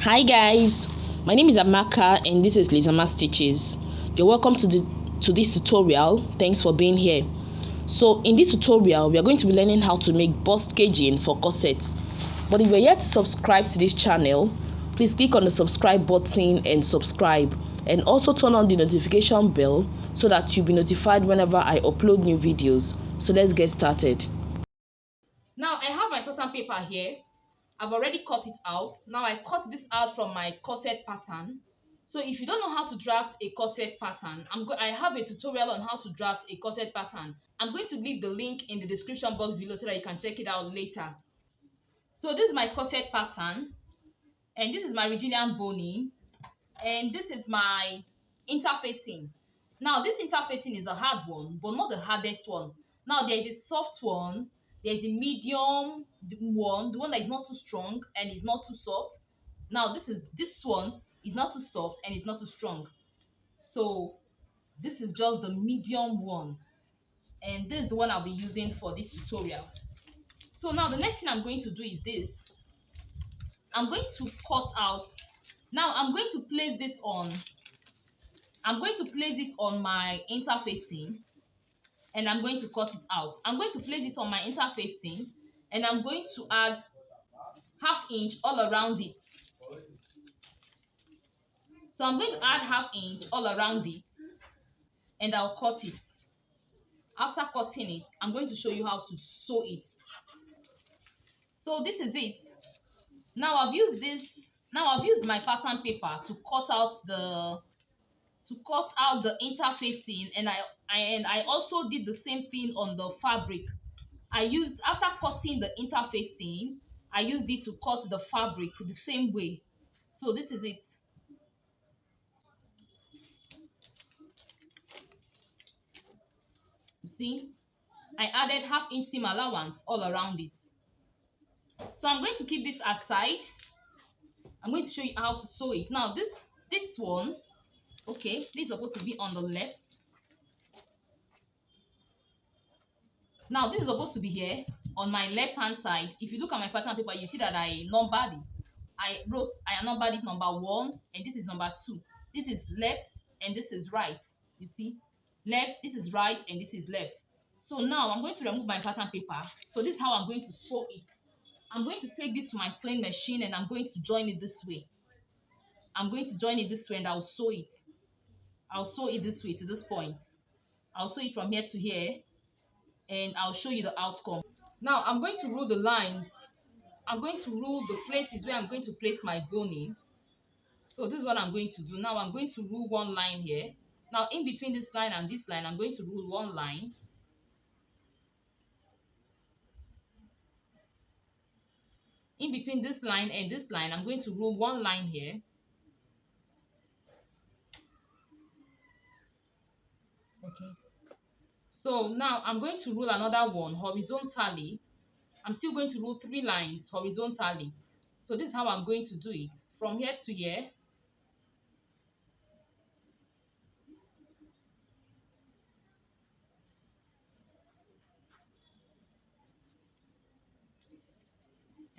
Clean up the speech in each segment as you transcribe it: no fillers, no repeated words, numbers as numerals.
Hi guys, my name is Ankara and this is Lizama Stitches. You're welcome to this tutorial. Thanks for being here. So in this tutorial, we are going to be learning how to make bust caging for corsets. But if you're yet to subscribe to this channel, please click on the subscribe button and subscribe, and also turn on the notification bell so that you'll be notified whenever I upload new videos. So let's get started. Now I have my pattern paper here. I've already cut it out. Now I cut this out from my corset pattern. So if you don't know how to draft a corset pattern, I have a tutorial on how to draft a corset pattern. I'm going to leave the link in the description box below so that you can check it out later. So this is my corset pattern, and this is my Virginian boning, and this is my interfacing. Now this interfacing is a hard one, but not the hardest one. Now there is a soft one, there is a medium one, the one that is not too strong and is not too soft. Now this one is not too soft and it's not too strong. So this is just the medium one, and this is the one I'll be using for this tutorial. So now the next thing I'm going to do is this. I'm going to cut out. Now I'm going to place this on my interfacing, and I'm going to cut it out. I'm going to place it on my interfacing, and I'm going to add ½ inch all around it. So I'm going to add ½ inch all around it, and I'll cut it. After cutting it, I'm going to show you how to sew it. So this is it. Now I've used my pattern paper to cut out the interfacing, and I also did the same thing on the fabric. After cutting the interfacing, I used it to cut the fabric the same way. So this is it. You see, I added ½ inch seam allowance all around it. So I'm going to keep this aside. I'm going to show you how to sew it. Now this one, okay, this is supposed to be on the left. Now this is supposed to be here on my left hand side. If you look at my pattern paper, you see that I numbered it. I numbered it number 1, and this is number 2. This is left and this is right. You see, left, this is right, and this is left. So now I'm going to remove my pattern paper. So this is how I'm going to sew it. I'm going to take this to my sewing machine, and I'm going to join it this way. I'm going to join it this way, and I'll sew it. I'll sew it this way to this point. I'll sew it from here to here, and I'll show you the outcome. Now I'm going to rule the lines. I'm going to rule the places where I'm going to place my boning. So this is what I'm going to do. Now I'm going to rule one line here. Now in between this line and this line, I'm going to rule one line. In between this line and this line, I'm going to rule one line here. Okay. So now I'm going to rule another one horizontally. I'm still going to rule 3 lines horizontally. So this is how I'm going to do it. From here to here.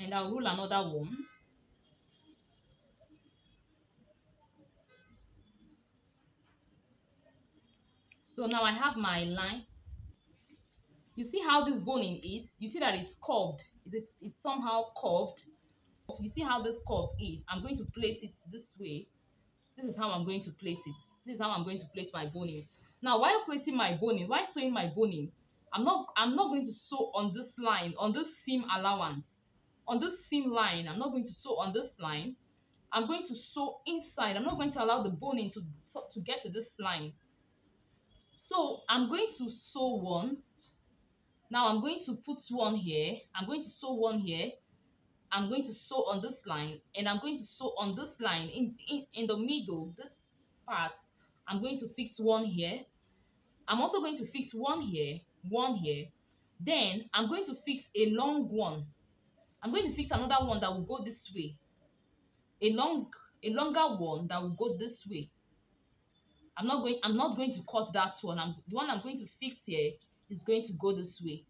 And I'll rule another one. So now I have my line. You see how this boning is? You see that it's curved. It's somehow curved. You see how this curve is? I'm going to place it this way. This is how I'm going to place it. This is how I'm going to place my boning. Now, while placing my boning, while sewing my boning, I'm not going to sew on this line, on this seam allowance. On this seam line, I'm not going to sew on this line. I'm going to sew inside. I'm not going to allow the boning to get to this line. So I'm going to sew one. Now I'm going to put one here. I'm going to sew one here. I'm going to sew on this line, and I'm going to sew on this line in the middle, this part. I'm going to fix one here. I'm also going to fix one here, one here. Then I'm going to fix a long one. I'm going to fix another one that will go this way. A longer one that will go this way. I'm not going to cut that one. The one I'm going to fix here is going to go this way.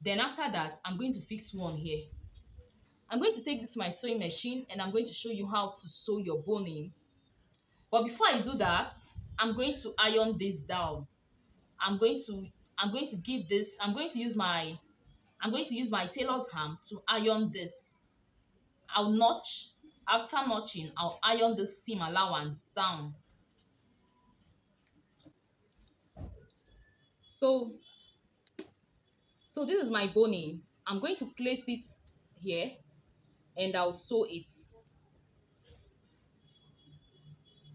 Then after that, I'm going to fix one here. I'm going to take this my sewing machine and I'm going to show you how to sew your boning. But before I do that, I'm going to iron this down. I'm going to give this, I'm going to use my tailor's hammer to iron this. I'll notch, after notching, I'll iron this seam allowance down. So this is my boning. I'm going to place it here and I'll sew it.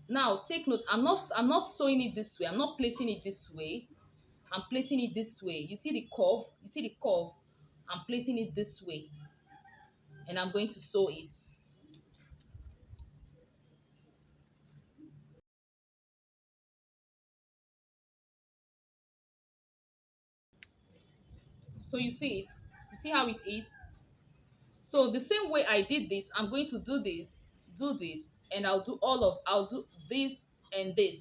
Now take note, I'm not sewing it this way. I'm not placing it this way. I'm placing it this way. You see the curve? You see the curve? I'm placing it this way. And I'm going to sew it. So you see it? You see how it is? So the same way I did this, I'm going to do this, and I'll do this and this.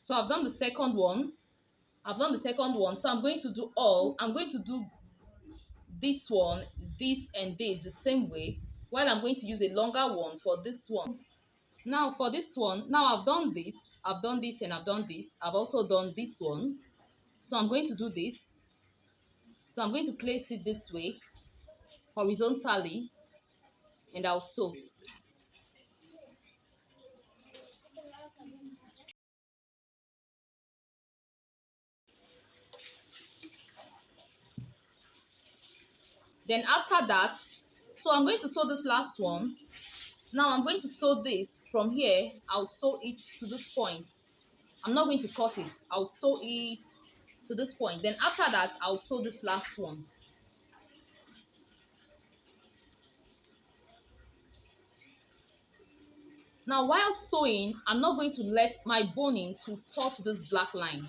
So I've done the second one. So I'm going to do this one, this and this the same way, while I'm going to use a longer one for this one. Now for this one, now I've done this and I've done this. I've also done this one. So I'm going to do this. So I'm going to place it this way, horizontally, and I'll sew. Then after that, so I'm going to sew this last one. Now I'm going to sew this from here. I'll sew it to this point. I'm not going to cut it. I'll sew it to this point. Then after that, I'll sew this last one. Now while sewing, I'm not going to let my boning to touch this black line.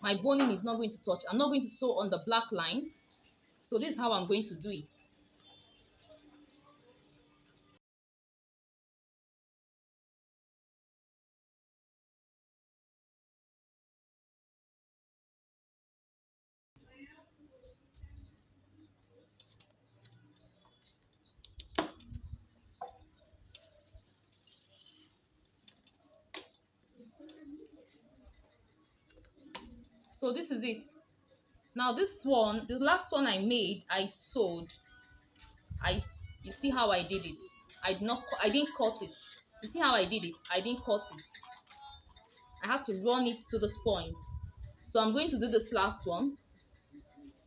My boning is not going to touch. I'm not going to sew on the black line. So this is how I'm going to do it. So this is it. Now this one, the last one I made, I sewed. You see how I did it? I didn't cut it. You see how I did it? I didn't cut it. I had to run it to this point. So I'm going to do this last one,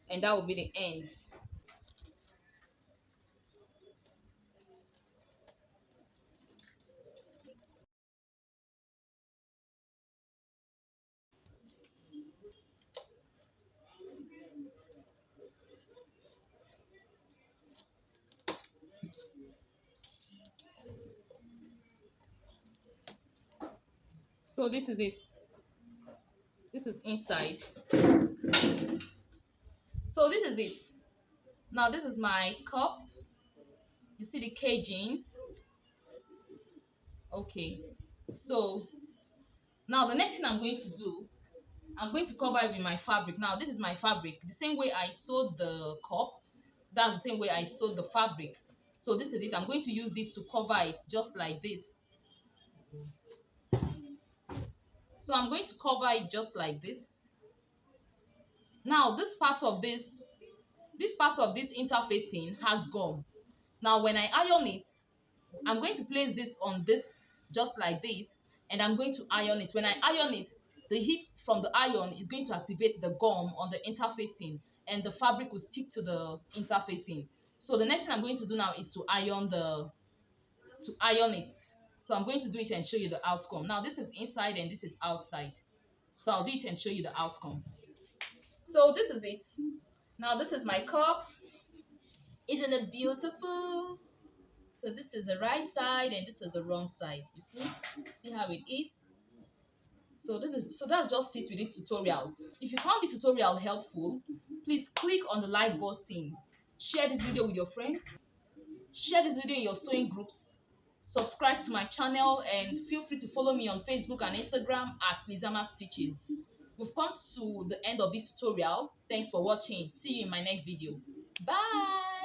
and that will be the end. So this is it. This is inside. So this is it. Now this is my cup. You see the caging. Okay. So now the next thing I'm going to do, I'm going to cover it with my fabric. Now this is my fabric. The same way I sewed the cup, that's the same way I sewed the fabric. So this is it. I'm going to use this to cover it just like this. So I'm going to cover it just like this. Now this part of this interfacing has gone. Now when I iron it, I'm going to place this on this just like this, and I'm going to iron it. When I iron it, the heat from the iron is going to activate the gum on the interfacing, and the fabric will stick to the interfacing. So the next thing I'm going to do now is to iron it. So I'm going to do it and show you the outcome. Now this is inside and this is outside. So I'll do it and show you the outcome. So this is it. Now this is my cup. Isn't it beautiful? So this is the right side and this is the wrong side. You see how it is. So that's just it with this tutorial. If you found this tutorial helpful, please click on the like button. Share this video with your friends. Share this video in your sewing groups subscribe to my channel, and feel free to follow me on Facebook and Instagram at Lizama Stitches. We've come to the end of this tutorial. Thanks for watching. See you in my next video. Bye.